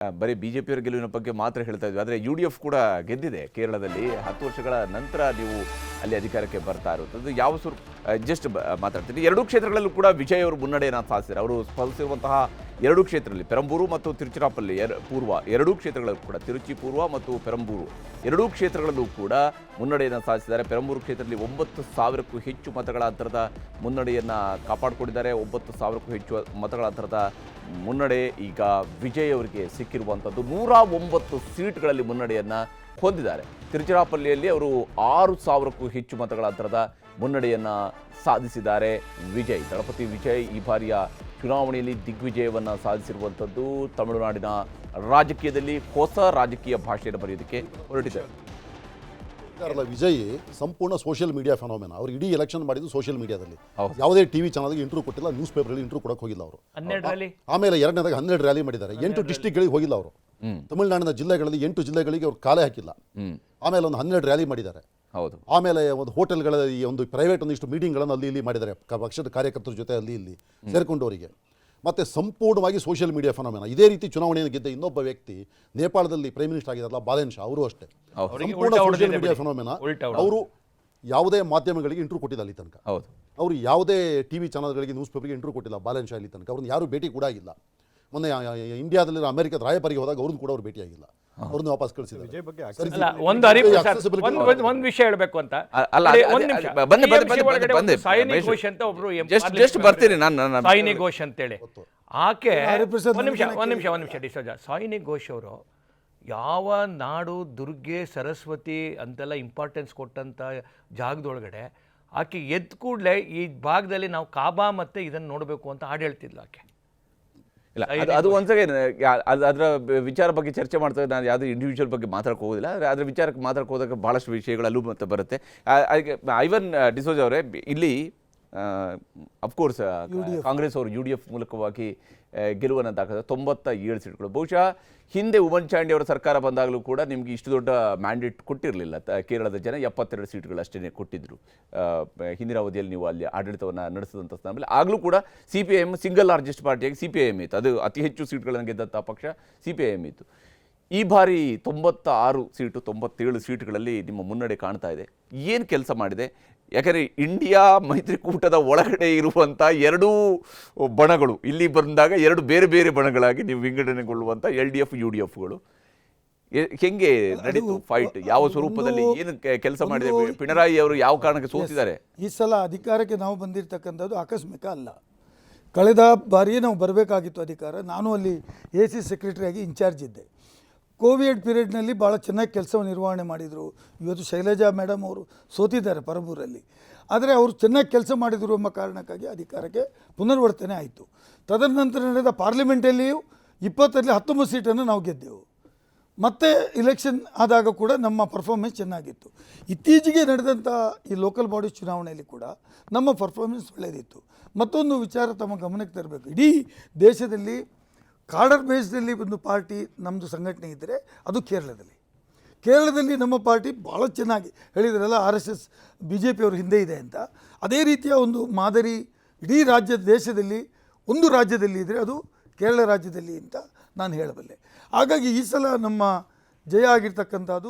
ಬರೀ ಬಿಜೆಪಿಯವರ ಗೆಲುವಿನ ಬಗ್ಗೆ ಮಾತ್ರ ಹೇಳ್ತಾ ಇದ್ವಿ, ಆದರೆ UDF ಕೂಡ ಗೆದ್ದಿದೆ ಕೇರಳದಲ್ಲಿ. 10 ವರ್ಷಗಳ ನಂತರ ನೀವು ಅಲ್ಲಿ ಅಧಿಕಾರಕ್ಕೆ ಬರ್ತಾ ಇರುವಂಥದ್ದು ಯಾವ ಜಸ್ಟ್ ಮಾತಾಡ್ತೀನಿ. ಎರಡೂ ಕ್ಷೇತ್ರಗಳಲ್ಲೂ ಕೂಡ ವಿಜಯ್ ಅವರು ಮುನ್ನಡೆಯನ್ನು ಸಾಧಿಸಿದ್ದಾರೆ. ಅವರು ಸ್ಪರ್ಧಿಸಿರುವಂತಹ ಎರಡೂ ಕ್ಷೇತ್ರದಲ್ಲಿ ಪೆರಂಬೂರು ಮತ್ತು ತಿರುಚಿರಾಪಲ್ಲಿ ಪೂರ್ವ ಎರಡೂ ಕ್ಷೇತ್ರಗಳಲ್ಲೂ ಕೂಡ, ತಿರುಚಿ ಪೂರ್ವ ಮತ್ತು ಪೆರಂಬೂರು ಎರಡೂ ಕ್ಷೇತ್ರಗಳಲ್ಲೂ ಕೂಡ ಮುನ್ನಡೆಯನ್ನು ಸಾಧಿಸಿದ್ದಾರೆ. ಪೆರಂಬೂರು ಕ್ಷೇತ್ರದಲ್ಲಿ 9,000ಕ್ಕೂ ಹೆಚ್ಚು ಮತಗಳ ಅಂತರದ ಮುನ್ನಡೆಯನ್ನು ಕಾಪಾಡಿಕೊಂಡಿದ್ದಾರೆ. 9,000ಕ್ಕೂ ಹೆಚ್ಚು ಮತಗಳ ಅಂತರದ ಮುನ್ನಡೆ ಈಗ ವಿಜಯ್ ಅವರಿಗೆ ಸಿಕ್ಕಿರುವಂಥದ್ದು. 109 ಸೀಟ್ಗಳಲ್ಲಿ ಮುನ್ನಡೆಯನ್ನು ಹೊಂದಿದ್ದಾರೆ. ತಿರುಚಿರಾಪಲ್ಲಿಯಲ್ಲಿ ಅವರು 6,000ಕ್ಕೂ ಹೆಚ್ಚು ಮತಗಳ ಅಂತರದ ಮುನ್ನಡೆಯನ್ನು ಸಾಧಿಸಿದ್ದಾರೆ. ವಿಜಯ್ ದಳಪತಿ ವಿಜಯ್ ಈ ಬಾರಿಯ ಚುನಾವಣೆಯಲ್ಲಿ ದಿಗ್ವಿಜಯವನ್ನು ಸಾಧಿಸಿರುವಂಥದ್ದು. ತಮಿಳುನಾಡಿನ ರಾಜಕೀಯದಲ್ಲಿ ಹೊಸ ರಾಜಕೀಯ ಭಾಷೆಯನ್ನು ಬರೆಯೋದಕ್ಕೆ ಹೊರಟಿದ್ದಾರೆ. ವಿಜಯ್ ಸಂಪೂರ್ಣ ಸೋಷಿಯಲ್ ಮೀಡಿಯಾ ಫೆನೋಮೆನಾ. ಅವರು ಇಡೀ ಎಲೆಕ್ಷನ್ ಮಾಡಿದ್ದು ಸೋಷಿಯಲ್ ಮೀಡಿಯಾದಲ್ಲಿ. ಯಾವುದೇ ಟಿವಿ ಚಾನಲ್ಗೆ ಇಂಟರ್ವ್ಯೂ ಕೊಟ್ಟಿಲ್ಲ, ನ್ಯೂಸ್ ಪೇಪರಲ್ಲಿ ಇಂಟರ್ವ್ಯೂ ಕೊಡಕ್ಕೆ ಹೋಗಿಲ್ಲ ಅವರು. ಆಮೇಲೆ ಎರಡನೇದಾಗ 12 ರ್ಯಾಲಿ ಮಾಡಿದ್ದಾರೆ. 8 ಡಿಸ್ಟ್ರಿಕ್ಟ್ಗಳಿಗೆ ಹೋಗಿಲ್ಲ ಅವರು. ತಮಿಳುನಾಡಿನ ಜಿಲ್ಲೆಗಳಲ್ಲಿ 8 ಜಿಲ್ಲೆಗಳಿಗೆ ಅವ್ರು ಕಾಲೇ ಹಾಕಿಲ್ಲ. ಆಮೇಲೆ ಒಂದು 12 ರ್ಯಾಲಿ ಮಾಡಿದ್ದಾರೆ. ಹೌದು. ಆಮೇಲೆ ಒಂದು ಹೋಟೆಲ್ಗಳ ಒಂದು ಪ್ರೈವೇಟ್ ಒಂದಿಷ್ಟು ಮೀಟಿಂಗ್ಗಳನ್ನು ಅಲ್ಲಿ ಇಲ್ಲಿ ಮಾಡಿದ್ದಾರೆ, ಪಕ್ಷದ ಕಾರ್ಯಕರ್ತರ ಜೊತೆ ಅಲ್ಲಿ ಇಲ್ಲಿ ಸೇರಿಕೊಂಡವರಿಗೆ. ಮತ್ತು ಸಂಪೂರ್ಣವಾಗಿ ಸೋಷಿಯಲ್ ಮೀಡಿಯಾ ಫೆನೋಮೆನಾ. ಇದೇ ರೀತಿ ಚುನಾವಣೆಯನ್ನು ಗೆದ್ದ ಇನ್ನೊಬ್ಬ ವ್ಯಕ್ತಿ ನೇಪಾಳದಲ್ಲಿ ಪ್ರೈಮ್ ಮಿನಿಸ್ಟರ್ ಆಗಿದ್ದಾರಲ್ಲ ಬಾಲೇನ್ ಶಾ, ಅವರು ಅಷ್ಟೇ ಸಂಪೂರ್ಣ ಸೋಷಿಯಲ್ ಮೀಡಿಯಾ ಫೆನೋಮೆನಾ. ಅವರು ಯಾವುದೇ ಮಾಧ್ಯಮಗಳಿಗೆ ಇಂಟರ್ವ್ಯೂ ಕೊಟ್ಟಿಲ್ಲ ಅಲ್ಲಿ ತನಕ. ಅವರು ಯಾವುದೇ ಟಿವಿ ಚಾನಲ್ಗಳಿಗೆ ನ್ಯೂಸ್ ಪೇಪರ್ಗೆ ಇಂಟರ್ವ್ಯೂ ಕೊಟ್ಟಿಲ್ಲ ಬಾಲೇನ್ ಶಾ ಇಲ್ಲಿ ತನಕ. ಅವ್ರನ್ನ ಯಾರು ಭೇಟಿ ಕೂಡ ಆಗಿಲ್ಲ. ಮೊನ್ನೆ ಇಂಡಿಯಾದಲ್ಲಿ ಅಮೆರಿಕದ ರಾಯಭಾರಿಗೆ ಹೋದಾಗ ಅವ್ರನ್ನ ಕೂಡ ಅವ್ರು ಭೇಟಿಯಾಗಿಲ್ಲ. ಅವ್ರನ್ನ ವಾಪಸ್ ಕಳಿಸಿದ್ದಾರೆ. ಒಂದು ವಿಷಯ ಹೇಳಬೇಕು ಅಂತ ಬರ್ತೀನಿ ಸಾಯಿನಿ ಘೋಷ್ ಅಂತೇಳಿ ಆಕೆ ಒಂದ್ ನಿಮಿಷ ಡಿಸೋಜಾ. ಸಾಯಿನಿ ಘೋಷ್ ಅವರು ಯಾವ ನಾಡು ದುರ್ಗೆ ಸರಸ್ವತಿ ಅಂತೆಲ್ಲ ಇಂಪಾರ್ಟೆನ್ಸ್ ಕೊಟ್ಟಂತ ಜಾಗದೊಳಗಡೆ ಆಕೆ ಎದ್ದು ಕೂಡಲೇ ಈ ಭಾಗದಲ್ಲಿ ನಾವು ಕಾಬಾ ಮತ್ತೆ ಇದನ್ನು ನೋಡಬೇಕು ಅಂತ ಹಾಡು ಹೇಳ್ತಿದ್ಲು ಆಕೆ. ಇಲ್ಲ, ಅದು ಒಂದ್ಸಲ ಅದರ ವಿಚಾರ ಬಗ್ಗೆ ಚರ್ಚೆ ಮಾಡ್ತಾ ನಾನು ಯಾವುದೇ ಇಂಡಿವಿಜುವಲ್ ಬಗ್ಗೆ ಮಾತಾಡಕ್ಕೆ ಹೋಗೋದಿಲ್ಲ. ಆದರೆ ಅದರ ವಿಚಾರಕ್ಕೆ ಮಾತಾಡಕ್ಕೆ ಹೋದಾಗ ಭಾಳಷ್ಟು ವಿಷಯಗಳಲ್ಲೂ ಮತ್ತೆ ಬರುತ್ತೆ. ಐವನ್ ಡಿಸೋಜಾ ಅವರೇ, ಇಲ್ಲಿ ಅಫ್ಕೋರ್ಸ್ ಕಾಂಗ್ರೆಸ್ ಅವರು UDF ಮೂಲಕವಾಗಿ ಗೆಲುವನ್ನು ದಾಖಲಿಸಿದ 97 ಸೀಟ್ಗಳು. ಬಹುಶಃ ಹಿಂದೆ ಉಮನ್ ಚಾಂಡಿ ಅವರ ಸರ್ಕಾರ ಬಂದಾಗಲೂ ಕೂಡ ನಿಮಗೆ ಇಷ್ಟು ದೊಡ್ಡ ಮ್ಯಾಂಡೇಟ್ ಕೊಟ್ಟಿರಲಿಲ್ಲ. ಕೇರಳದ ಜನ 72 ಸೀಟ್ಗಳು ಅಷ್ಟೇ ಕೊಟ್ಟಿದ್ದರು ಹಿಂದಿನ ಅವಧಿಯಲ್ಲಿ ನೀವು ಅಲ್ಲಿ ಆಡಳಿತವನ್ನು ನಡೆಸಿದಂಥ ಸ್ಥಾನದಲ್ಲಿ. ಆಗಲೂ ಕೂಡ CPIM ಸಿಂಗಲ್ ಲಾರ್ಜೆಸ್ಟ್ ಪಾರ್ಟಿಯಾಗಿ CPIM ಇತ್ತು. ಅದು ಅತಿ ಹೆಚ್ಚು ಸೀಟ್ಗಳನ್ನು ಗೆದ್ದಂಥ ಪಕ್ಷ CPIM ಇತ್ತು. ಈ ಬಾರಿ 96 ಸೀಟು 97 ಸೀಟ್ಗಳಲ್ಲಿ ನಿಮ್ಮ ಮುನ್ನಡೆ ಕಾಣ್ತಾ ಇದೆ. ಏನು ಕೆಲಸ ಮಾಡಿದೆ? ಯಾಕಂದರೆ ಇಂಡಿಯಾ ಮೈತ್ರಿಕೂಟದ ಒಳಗಡೆ ಇರುವಂಥ ಎರಡೂ ಬಣಗಳು ಇಲ್ಲಿ ಬಂದಾಗ ಎರಡು ಬೇರೆ ಬೇರೆ ಬಣಗಳಾಗಿ ನೀವು ವಿಂಗಡಣೆಗೊಳ್ಳುವಂಥ LDF UDFಗಳು ಹೆಂಗೆ ನಡೀತು ಫೈಟ್? ಯಾವ ಸ್ವರೂಪದಲ್ಲಿ ಏನು ಕೆಲಸ ಮಾಡಿದೆ? ಪಿಣರಾಯಿ ಅವರು ಯಾವ ಕಾರಣಕ್ಕೆ ಸೋತಿದ್ದಾರೆ? ಈ ಸಲ ಅಧಿಕಾರಕ್ಕೆ ನಾವು ಬಂದಿರತಕ್ಕಂಥದ್ದು ಆಕಸ್ಮಿಕ ಅಲ್ಲ. ಕಳೆದ ಬಾರಿಯೇ ನಾವು ಬರಬೇಕಾಗಿತ್ತು ಅಧಿಕಾರ. ನಾನು ಅಲ್ಲಿ AC ಸೆಕ್ರೆಟರಿಯಾಗಿ ಇನ್ಚಾರ್ಜ್ ಇದ್ದೆ. ಕೋವಿಡ್ ಪೀರಿಯಡ್ನಲ್ಲಿ ಭಾಳ ಚೆನ್ನಾಗಿ ಕೆಲಸವನ್ನು ನಿರ್ವಹಣೆ ಮಾಡಿದರು. ಇವತ್ತು ಶೈಲಜಾ ಮೇಡಮ್ ಅವರು ಸೋತಿದ್ದಾರೆ ಪರಬೂರಲ್ಲಿ. ಆದರೆ ಅವರು ಚೆನ್ನಾಗಿ ಕೆಲಸ ಮಾಡಿದರು ಎಂಬ ಕಾರಣಕ್ಕಾಗಿ ಅಧಿಕಾರಕ್ಕೆ ಪುನರ್ವರ್ತನೆ ಆಯಿತು. ತದನಂತರ ನಡೆದ ಪಾರ್ಲಿಮೆಂಟಲ್ಲಿಯೂ 20ರಲ್ಲಿ 19 ಸೀಟನ್ನು ನಾವು ಗೆದ್ದೆವು. ಮತ್ತು ಇಲೆಕ್ಷನ್ ಆದಾಗ ಕೂಡ ನಮ್ಮ ಪರ್ಫಾರ್ಮೆನ್ಸ್ ಚೆನ್ನಾಗಿತ್ತು. ಇತ್ತೀಚೆಗೆ ನಡೆದಂಥ ಈ ಲೋಕಲ್ ಬಾಡಿ ಚುನಾವಣೆಯಲ್ಲಿ ಕೂಡ ನಮ್ಮ ಪರ್ಫಾರ್ಮೆನ್ಸ್ ಒಳ್ಳೆಯದಿತ್ತು. ಮತ್ತೊಂದು ವಿಚಾರ ತಮ್ಮ ಗಮನಕ್ಕೆ ತರಬೇಕು. ಇಡೀ ದೇಶದಲ್ಲಿ ಕಾರ್ಡರ್ ಬೇಸ್ನಲ್ಲಿ ಒಂದು ಪಾರ್ಟಿ ನಮ್ಮದು ಸಂಘಟನೆ ಇದ್ದರೆ ಅದು ಕೇರಳದಲ್ಲಿ ನಮ್ಮ ಪಾರ್ಟಿ ಭಾಳ ಚೆನ್ನಾಗಿ ಹೇಳಿದ್ರಲ್ಲ, RSS BJP ಅವರು ಹಿಂದೆ ಇದೆ ಅಂತ. ಅದೇ ರೀತಿಯ ಒಂದು ಮಾದರಿ ಇಡೀ ದೇಶದಲ್ಲಿ ಒಂದು ರಾಜ್ಯದಲ್ಲಿ ಇದ್ದರೆ ಅದು ಕೇರಳ ರಾಜ್ಯದಲ್ಲಿ ಅಂತ ನಾನು ಹೇಳಬಲ್ಲೆ. ಹಾಗಾಗಿ ಈ ಸಲ ನಮ್ಮ ಜಯ ಆಗಿರ್ತಕ್ಕಂಥದ್ದು